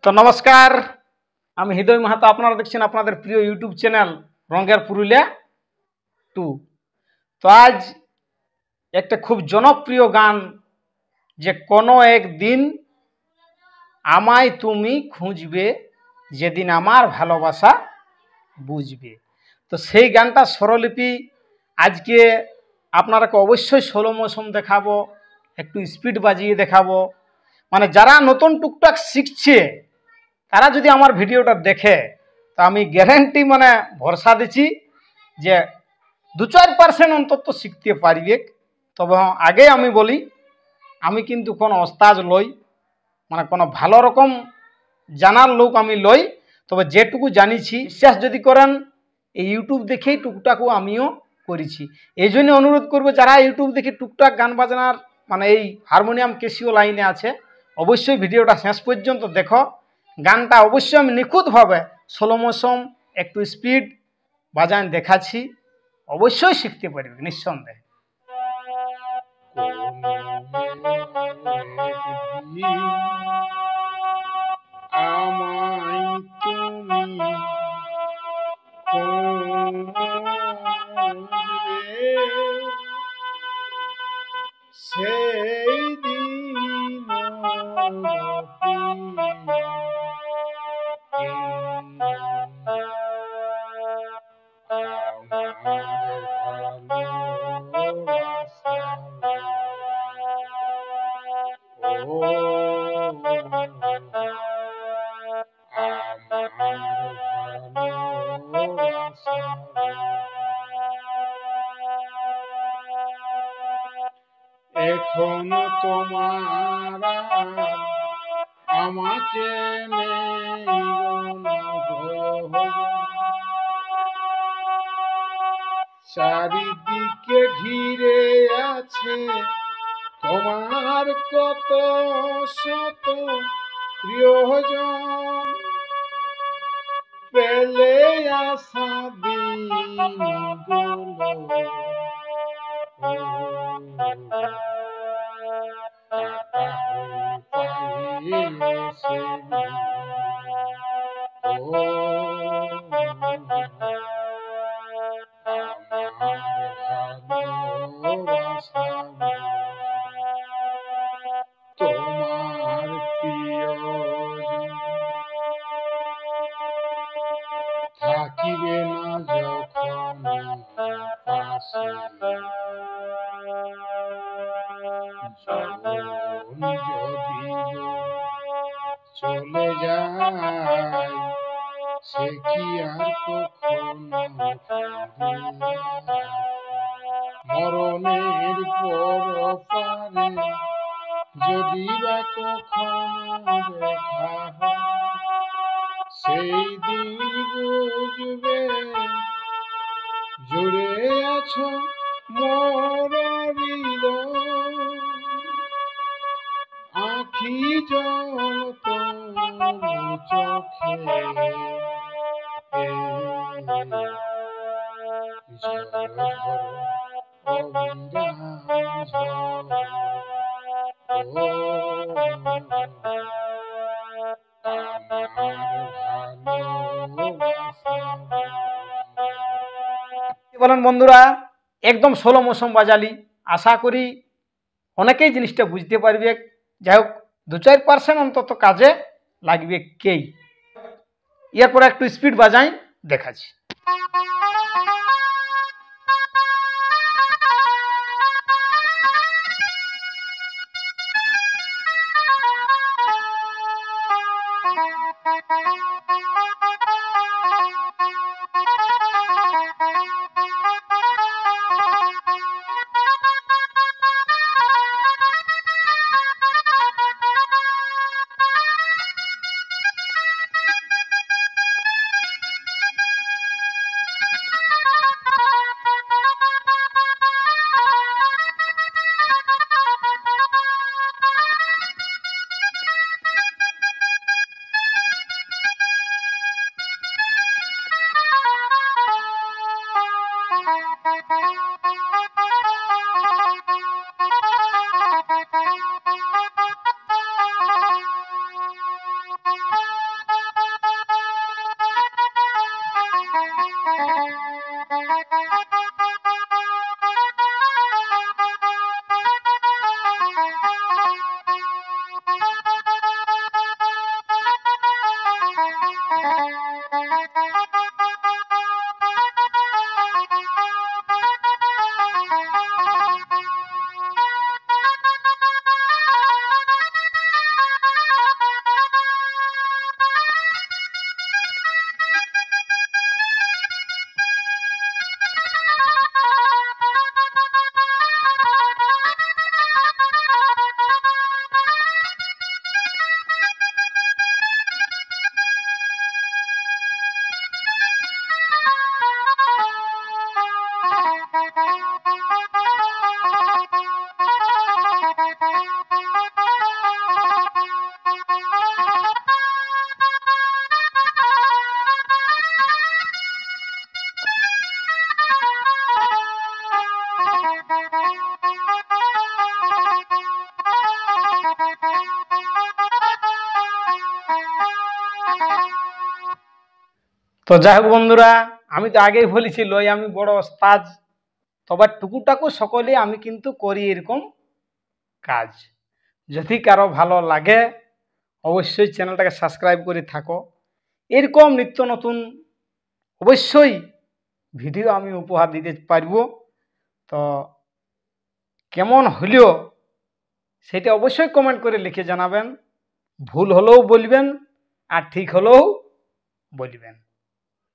তো নমস্কার, আমি হৃদয় মাহাতো। আপনারা দেখছেন আপনাদের প্রিয় ইউটিউব চ্যানেল রঙের পুরুলিয়া 2। তো আজ একটা খুব জনপ্রিয় গান, যে কোনো একদিন আমায় তুমি খুঁজবে, যেদিন আমার ভালোবাসা বুঝবে। তো সেই গানটা স্বরলিপি আজকে আপনারাকে অবশ্যই ষোলো মৌসুম দেখাবো, একটু স্পিড বাজিয়ে দেখাবো। মানে যারা নতুন টুকটাক শিখছে তারা যদি আমার ভিডিওটা দেখে, তো আমি গ্যারেন্টি ভরসা দিচ্ছি যে 2-4% অন্তত শিখতে পারবে। তবে আগে আমি বলি, আমি কিন্তু কোনো ওস্তাদ লই, কোনো ভালো রকম জানার লোক আমি লই। তবে যেটুকু জানিছি, বিশ্বাস যদি করেন, এই ইউটিউব দেখেই টুকটাকও আমিও করেছি। এই জন্য অনুরোধ করবো, যারা ইউটিউব দেখে টুকটাক গান বাজনার এই হারমোনিয়াম ক্যাসিও লাইনে আছে, অবশ্যই ভিডিওটা শেষ পর্যন্ত দেখো। গানটা অবশ্যই আমি নিখুঁতভাবে ষোলো মৌসুম একটু স্পিড বাজান দেখাচ্ছি, অবশ্যই শিখতে পারবে নিঃসন্দেহে। আমায় তুমি সেই দিন এখন তোমার আমাকে চারিদিকে ঘিরে আছে তোমার কত শত প্রিয়জন, পেলে আসা দিন গুলো তোমার প্রিয়জন থাকিবে না যখন পাশে, যদি চলে যায় সে কি আর কখনো মরণের পর পারে যদি বা কখনো দেখা হয়, সেই দিন বুঝবে জুড়ে আছো মোর হৃদয়, আখি জল তোর চোখে ঝরো অবিরাম ঝরো। বলেন বন্ধুরা, একদম ষোলো মৌসুম বাজালি, আশা করি অনেকেই জিনিসটা বুঝতে পারবে। যাই হোক, 2-4% অন্তত কাজে লাগবে কেই। এরপর একটু স্পিড বাজাই দেখাচ্ছি। তো যাই হোক বন্ধুরা, আমি তো আগেই বলেছি লই আমি বড় ওস্তাদ, তবে টুকুটাকু সকলে আমি কিন্তু করি এরকম কাজ। যদি কারো ভালো লাগে অবশ্যই চ্যানেলটাকে সাবস্ক্রাইব করে থাকো। এরকম নিত্য নতুন অবশ্যই ভিডিও আমি উপহার দিতে পারবো। তো কেমন হলেও সেটা অবশ্যই কমেন্ট করে লিখে জানাবেন। ভুল হলেও বলবেন আর ঠিক হলেও বলবেন।